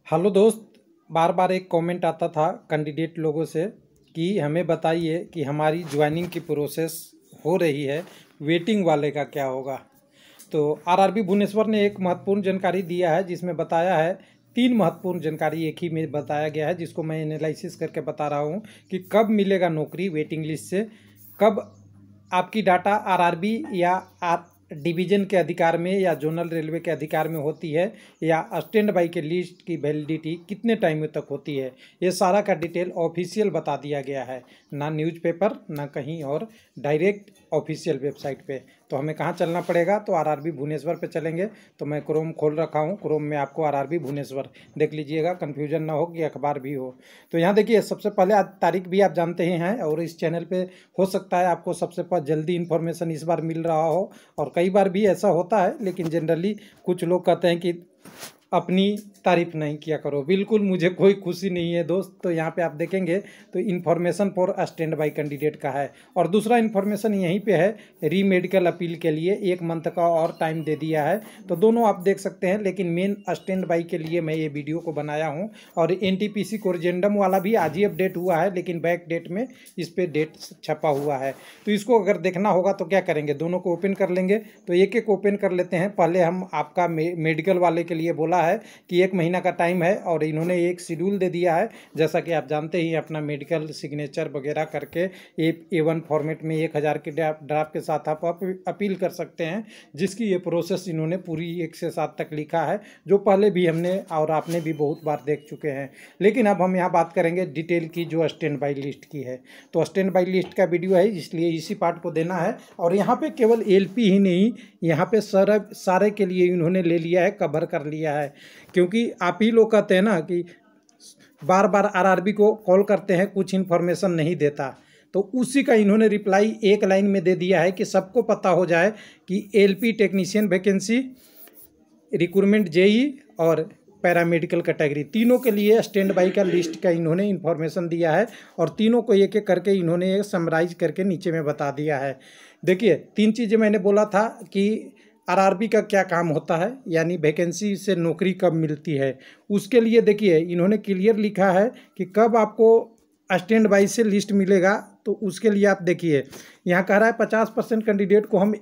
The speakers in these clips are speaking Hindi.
हेलो दोस्त। बार बार एक कमेंट आता था कैंडिडेट लोगों से कि हमें बताइए कि हमारी ज्वाइनिंग की प्रोसेस हो रही है, वेटिंग वाले का क्या होगा। तो आरआरबी भुवनेश्वर ने एक महत्वपूर्ण जानकारी दिया है जिसमें बताया है, तीन महत्वपूर्ण जानकारी एक ही में बताया गया है जिसको मैं एनालिसिस करके बता रहा हूँ कि कब मिलेगा नौकरी वेटिंग लिस्ट से, कब आपकी डाटा आरआरबी या डिवीजन के अधिकार में या जोनल रेलवे के अधिकार में होती है, या स्टैंड बाई के लिस्ट की वैलिडिटी कितने टाइम तक होती है। ये सारा का डिटेल ऑफिशियल बता दिया गया है, ना न्यूज़पेपर ना कहीं और, डायरेक्ट ऑफिशियल वेबसाइट पे। तो हमें कहाँ चलना पड़ेगा, तो आरआरबी भुवनेश्वर पे चलेंगे। तो मैं क्रोम खोल रखा हूँ, क्रोम में आपको आरआरबी भुवनेश्वर देख लीजिएगा, कन्फ्यूजन ना हो कि अखबार भी हो। तो यहाँ देखिए, सबसे पहले आज तारीख भी आप जानते ही हैं, और इस चैनल पे हो सकता है आपको सबसे जल्दी इन्फॉर्मेशन इस बार मिल रहा हो, और कई बार भी ऐसा होता है, लेकिन जनरली कुछ लोग कहते हैं कि अपनी तारीफ नहीं किया करो। बिल्कुल मुझे कोई खुशी नहीं है दोस्त। तो यहाँ पे आप देखेंगे तो information for stand by candidate का है, और दूसरा इन्फॉर्मेशन यहीं पे है, री मेडिकल अपील के लिए 1 मंथ का और टाइम दे दिया है। तो दोनों आप देख सकते हैं, लेकिन मेन स्टैंड बाई के लिए मैं ये वीडियो को बनाया हूँ। और एनटीपीसी कोरिजेंडम वाला भी आज ही अपडेट हुआ है, लेकिन बैक डेट में इस पर डेट छपा हुआ है। तो इसको अगर देखना होगा तो क्या करेंगे, दोनों को ओपन कर लेंगे। तो एक एक ओपन कर लेते हैं। पहले हम आपका मेडिकल वाले के लिए बोला है कि 1 महीना का टाइम है, और इन्होंने एक शेड्यूल दे दिया है। जैसा कि आप जानते ही, अपना मेडिकल सिग्नेचर वगैरह करके A1 फॉर्मेट में 1000 के ड्राफ्ट के साथ आप अपील कर सकते हैं, जिसकी ये प्रोसेस इन्होंने पूरी 1 से 7 तक लिखा है, जो पहले भी हमने और आपने भी बहुत बार देख चुके हैं। लेकिन अब हम यहाँ बात करेंगे डिटेल की, जो स्टैंड बाई लिस्ट की है। तो स्टैंड बाई लिस्ट का वीडियो है, इसलिए इसी पार्ट को देना है। और यहाँ पे केवल एलपी ही नहीं, यहाँ पे सारे के लिए इन्होंने ले लिया है, कवर कर लिया है। क्योंकि आप ही लोग कहते हैं ना कि बार बार आरआरबी को कॉल करते हैं, कुछ इन्फॉर्मेशन नहीं देता। तो उसी का इन्होंने रिप्लाई एक लाइन में दे दिया है कि सबको पता हो जाए कि LP technician vacancy, recruitment JE और पैरामेडिकल कैटेगरी, तीनों के लिए स्टैंड बाई का लिस्ट का इन्होंने इन्फॉर्मेशन दिया है, और तीनों को एक एक करके इन्होंने समराइज करके नीचे में बता दिया है। देखिए, 3 चीज़ें मैंने बोला था कि आरआरबी का क्या काम होता है, यानी वैकेंसी से नौकरी कब मिलती है। उसके लिए देखिए, इन्होंने क्लियर लिखा है कि कब आपको स्टैंड बाई से लिस्ट मिलेगा। तो उसके लिए आप देखिए, यहाँ कह रहा है 50% कैंडिडेट को हम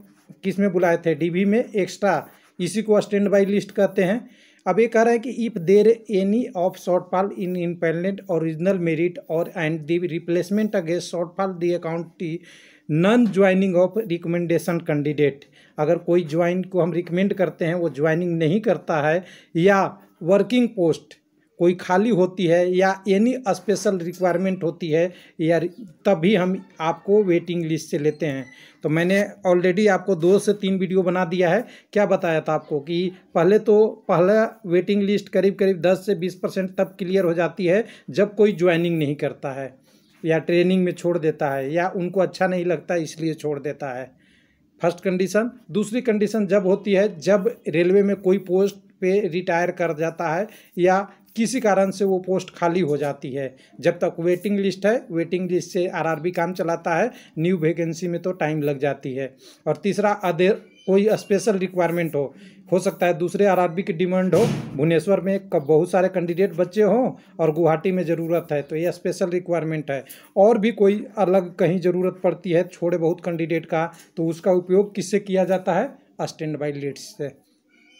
किस में बुलाए थे, डीबी में एक्स्ट्रा, इसी को स्टैंड बाई लिस्ट कहते हैं। अब ये कह रहा है कि if there any of shortfall in impendent original merit और and the replacement against shortfall the account non joining of recommendation candidate, अगर कोई ज्वाइन को हम रिकमेंड करते हैं वो ज्वाइनिंग नहीं करता है, या वर्किंग पोस्ट कोई खाली होती है, या एनी स्पेशल रिक्वायरमेंट होती है, या तभी हम आपको वेटिंग लिस्ट से लेते हैं। तो मैंने ऑलरेडी आपको 2 से 3 वीडियो बना दिया है। क्या बताया था आपको कि पहला वेटिंग लिस्ट करीब 10 से 20% तब क्लियर हो जाती है जब कोई ज्वाइनिंग नहीं करता है, या ट्रेनिंग में छोड़ देता है, या उनको अच्छा नहीं लगता इसलिए छोड़ देता है। First condition. दूसरी कंडीशन जब होती है जब रेलवे में कोई पोस्ट पे रिटायर कर जाता है, या किसी कारण से वो पोस्ट खाली हो जाती है। जब तक वेटिंग लिस्ट है, वेटिंग लिस्ट से आरआरबी काम चलाता है, न्यू वैकेंसी में तो टाइम लग जाती है। और तीसरा, अदर कोई स्पेशल रिक्वायरमेंट हो सकता है दूसरे आरआरबी की डिमांड हो, भुवनेश्वर में बहुत सारे कैंडिडेट बच्चे हों और गुवाहाटी में ज़रूरत है, तो ये स्पेशल रिक्वायरमेंट है। और भी कोई अलग कहीं ज़रूरत पड़ती है छोड़े बहुत कैंडिडेट का, तो उसका उपयोग किससे किया जाता है, स्टैंड बाई लिस्ट से।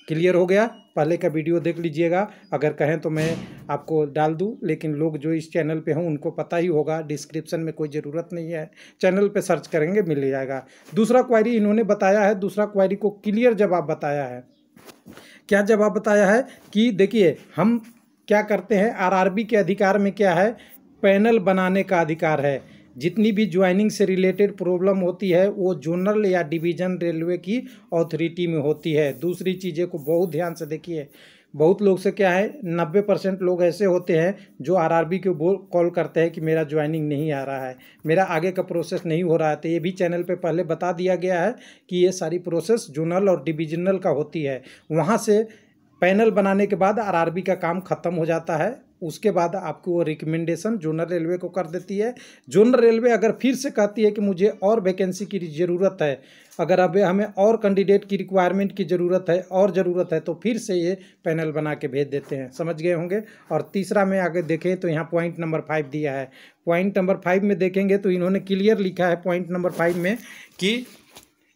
क्लियर हो गया? पहले का वीडियो देख लीजिएगा, अगर कहें तो मैं आपको डाल दूं, लेकिन लोग जो इस चैनल पे हों उनको पता ही होगा, डिस्क्रिप्शन में कोई ज़रूरत नहीं है, चैनल पे सर्च करेंगे मिल जाएगा। दूसरा क्वेरी इन्होंने बताया है, दूसरा क्वेरी को क्लियर जवाब बताया है। क्या जवाब बताया है कि देखिए, हम क्या करते हैं, आरआरबी के अधिकार में क्या है, पैनल बनाने का अधिकार है। जितनी भी ज्वाइनिंग से रिलेटेड प्रॉब्लम होती है वो जोनल या डिवीजन रेलवे की अथॉरिटी में होती है। दूसरी चीज़ें को बहुत ध्यान से देखिए, बहुत लोग से क्या है, 90% लोग ऐसे होते हैं जो आरआरबी को कॉल करते हैं कि मेरा ज्वाइनिंग नहीं आ रहा है, मेरा आगे का प्रोसेस नहीं हो रहा है। तो ये भी चैनल पे पहले बता दिया गया है कि ये सारी प्रोसेस जोनल और डिवीजनल का होती है। वहाँ से पैनल बनाने के बाद आरआरबी का काम ख़त्म हो जाता है, उसके बाद आपको वो रिकमेंडेशन जोनल रेलवे को कर देती है। जोनल रेलवे अगर फिर से कहती है कि मुझे और वैकेंसी की ज़रूरत है, अगर अब हमें और कैंडिडेट की रिक्वायरमेंट की ज़रूरत है और ज़रूरत है, तो फिर से ये पैनल बना के भेज देते हैं। समझ गए होंगे। और तीसरा में आगे देखें तो यहाँ पॉइंट नंबर 5 दिया है। पॉइंट नंबर 5 में देखेंगे तो इन्होंने क्लियर लिखा है पॉइंट नंबर 5 में कि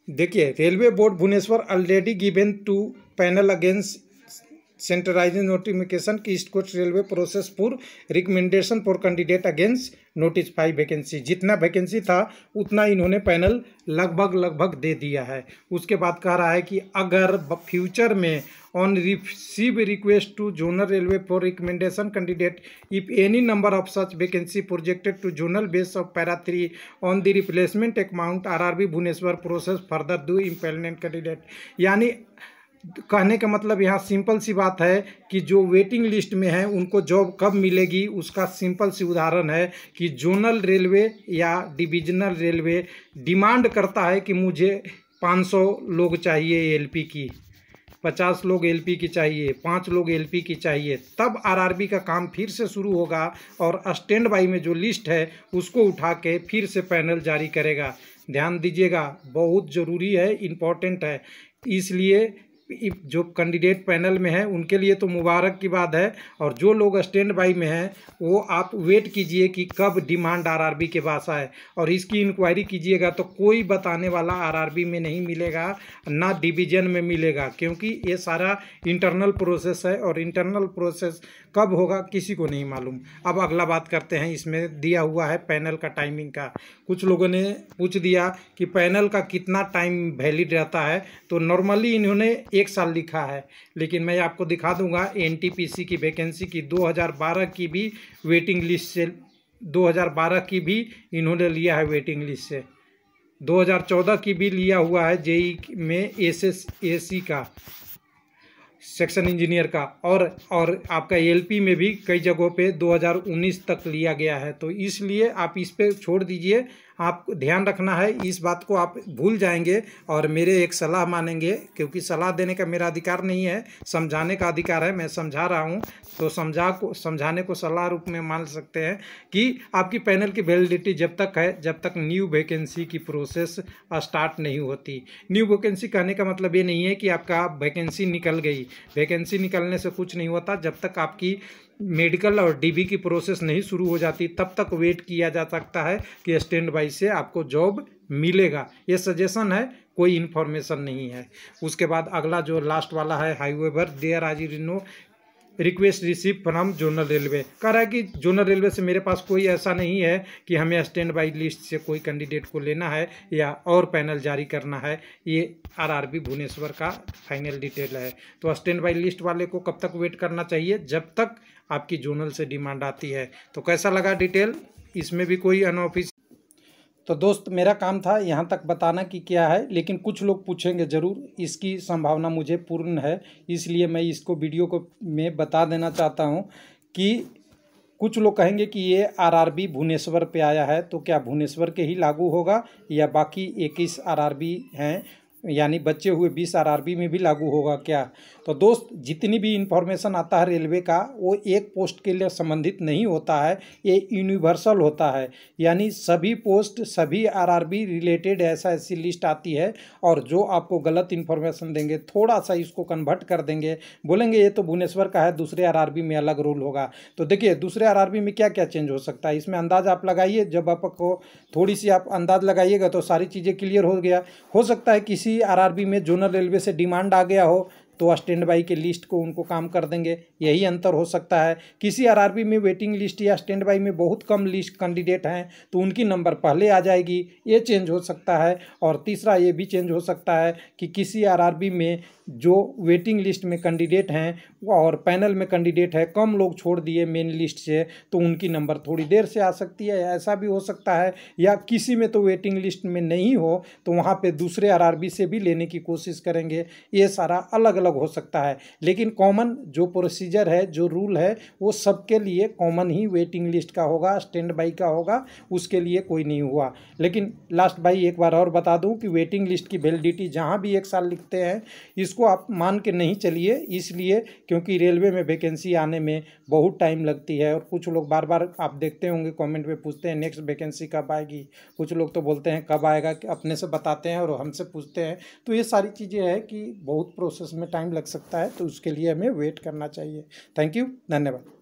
देखिए, railway board Bhubaneswar already given to panel against centralising notification की East Coast Railway process for recommendation for candidate against notify vacancy. जितना वैकेंसी था उतना इन्होंने पैनल लगभग दे दिया है। उसके बाद कह रहा है कि अगर फ्यूचर में on receive request to zonal railway for recommendation candidate if any number of such vacancy projected to zonal base of para 3 on the replacement amount RRB Bhubaneswar process further do empanelment candidate. यानी कहने का मतलब यहाँ सिंपल सी बात है कि जो वेटिंग लिस्ट में है उनको जॉब कब मिलेगी, उसका सिंपल सी उदाहरण है कि जोनल रेलवे या डिविजनल रेलवे डिमांड करता है कि मुझे 500 लोग चाहिए एलपी की, 50 लोग एलपी की चाहिए, 5 लोग एलपी की चाहिए, तब आरआरबी का काम फिर से शुरू होगा और स्टैंड बाई में जो लिस्ट है उसको उठा के फिर से पैनल जारी करेगा। ध्यान दीजिएगा, बहुत ज़रूरी है, इम्पोर्टेंट है। इसलिए जो कैंडिडेट पैनल में है उनके लिए तो मुबारक की बात है, और जो लोग स्टैंड बाई में हैं वो आप वेट कीजिए कि कब डिमांड आरआरबी के पास आए, और इसकी इंक्वायरी कीजिएगा तो कोई बताने वाला आरआरबी में नहीं मिलेगा, ना डिवीजन में मिलेगा, क्योंकि ये सारा इंटरनल प्रोसेस है और इंटरनल प्रोसेस कब होगा किसी को नहीं मालूम। अब अगला बात करते हैं, इसमें दिया हुआ है पैनल का टाइमिंग का। कुछ लोगों ने पूछ दिया कि पैनल का कितना टाइम वैलिड रहता है, तो नॉर्मली इन्होंने 1 साल लिखा है, लेकिन मैं आपको दिखा दूंगा एनटीपीसी की वैकेंसी की 2012 की भी वेटिंग लिस्ट से, 2012 की भी इन्होंने लिया है वेटिंग लिस्ट से, 2014 की भी लिया हुआ है जेई में एसएसएसी का सेक्शन इंजीनियर का, और आपका एलपी में भी कई जगहों पे 2019 तक लिया गया है। तो इसलिए आप इस पे छोड़ दीजिए, आप ध्यान रखना है, इस बात को आप भूल जाएंगे और मेरे एक सलाह मानेंगे, क्योंकि सलाह देने का मेरा अधिकार नहीं है, समझाने का अधिकार है। मैं समझा रहा हूँ तो समझाने को सलाह रूप में मान सकते हैं कि आपकी पैनल की वैलिडिटी जब तक है जब तक न्यू वैकेंसी की प्रोसेस स्टार्ट नहीं होती। न्यू वैकेंसी कहने का मतलब ये नहीं है कि आपका वैकेंसी निकल गई। वैकेंसी निकलने से कुछ नहीं होता, जब तक आपकी मेडिकल और डीबी की प्रोसेस नहीं शुरू हो जाती तब तक वेट किया जा सकता है कि स्टैंड बाई से आपको जॉब मिलेगा। ये सजेशन है, कोई इन्फॉर्मेशन नहीं है। उसके बाद अगला जो लास्ट वाला है, however there is no request received from zonal railway. कह रहा है कि जोनल रेलवे से मेरे पास कोई ऐसा नहीं है कि हमें स्टैंड बाई लिस्ट से कोई कैंडिडेट को लेना है या और पैनल जारी करना है। ये आरआरबी भुवनेश्वर का फाइनल डिटेल है। तो स्टैंड बाई लिस्ट वाले को कब तक वेट करना चाहिए? जब तक आपकी जोनल से डिमांड आती है। तो कैसा लगा डिटेल? इसमें भी कोई अनऑफिशियल, तो दोस्त मेरा काम था यहाँ तक बताना कि क्या है, लेकिन कुछ लोग पूछेंगे ज़रूर, इसकी संभावना मुझे पूर्ण है, इसलिए मैं इसको वीडियो को में बता देना चाहता हूँ कि कुछ लोग कहेंगे कि ये आरआरबी भुवनेश्वर पे आया है, तो क्या भुवनेश्वर के ही लागू होगा या बाकी 21 आरआरबी हैं यानी बचे हुए 20 आरआरबी में भी लागू होगा क्या? तो दोस्त जितनी भी इंफॉर्मेशन आता है रेलवे का वो एक पोस्ट के लिए संबंधित नहीं होता है, ये यूनिवर्सल होता है। यानी सभी पोस्ट सभी आरआरबी रिलेटेड ऐसी लिस्ट आती है, और जो आपको गलत इन्फॉर्मेशन देंगे, थोड़ा सा इसको कन्वर्ट कर देंगे, बोलेंगे ये तो भुवनेश्वर का है, दूसरे आरआरबी में अलग रूल होगा। तो देखिए दूसरे आरआरबी में क्या क्या चेंज हो सकता है, इसमें अंदाज़ आप लगाइए। जब आपको थोड़ी सी आप अंदाज़ लगाइएगा तो सारी चीज़ें क्लियर हो गया। हो सकता है किसी आरआरबी में जोनल रेलवे से डिमांड आ गया हो तो स्टैंड बाई के लिस्ट को उनको काम कर देंगे, यही अंतर हो सकता है। किसी आरआरबी में वेटिंग लिस्ट या स्टैंड बाई में बहुत कम लिस्ट कैंडिडेट हैं तो उनकी नंबर पहले आ जाएगी, ये चेंज हो सकता है। और तीसरा ये भी चेंज हो सकता है कि किसी आरआरबी में जो वेटिंग लिस्ट में कैंडिडेट हैं और पैनल में कैंडिडेट है, कम लोग छोड़ दिए मेन लिस्ट से, तो उनकी नंबर थोड़ी देर से आ सकती है, ऐसा भी हो सकता है। या किसी में तो वेटिंग लिस्ट में नहीं हो तो वहाँ पे दूसरे आरआरबी से भी लेने की कोशिश करेंगे। ये सारा अलग अलग अलग हो सकता है, लेकिन कॉमन जो प्रोसीजर है, जो रूल है, वो सबके लिए कॉमन ही वेटिंग लिस्ट का होगा, स्टैंड बाई का होगा, उसके लिए कोई नहीं हुआ। लेकिन लास्ट भाई एक बार और बता दूं कि वेटिंग लिस्ट की वैलिडिटी जहां भी 1 साल लिखते हैं, इसको आप मान के नहीं चलिए, इसलिए क्योंकि रेलवे में वैकेंसी आने में बहुत टाइम लगती है और कुछ लोग बार बार आप देखते होंगे कमेंट में पूछते हैं नेक्स्ट वैकेंसी कब आएगी, कुछ लोग तो बोलते हैं कब आएगा, अपने से बताते हैं और हमसे पूछते हैं। तो ये सारी चीज़ें हैं कि बहुत प्रोसेस में टाइम लग सकता है, तो उसके लिए हमें वेट करना चाहिए। थैंक यू, धन्यवाद।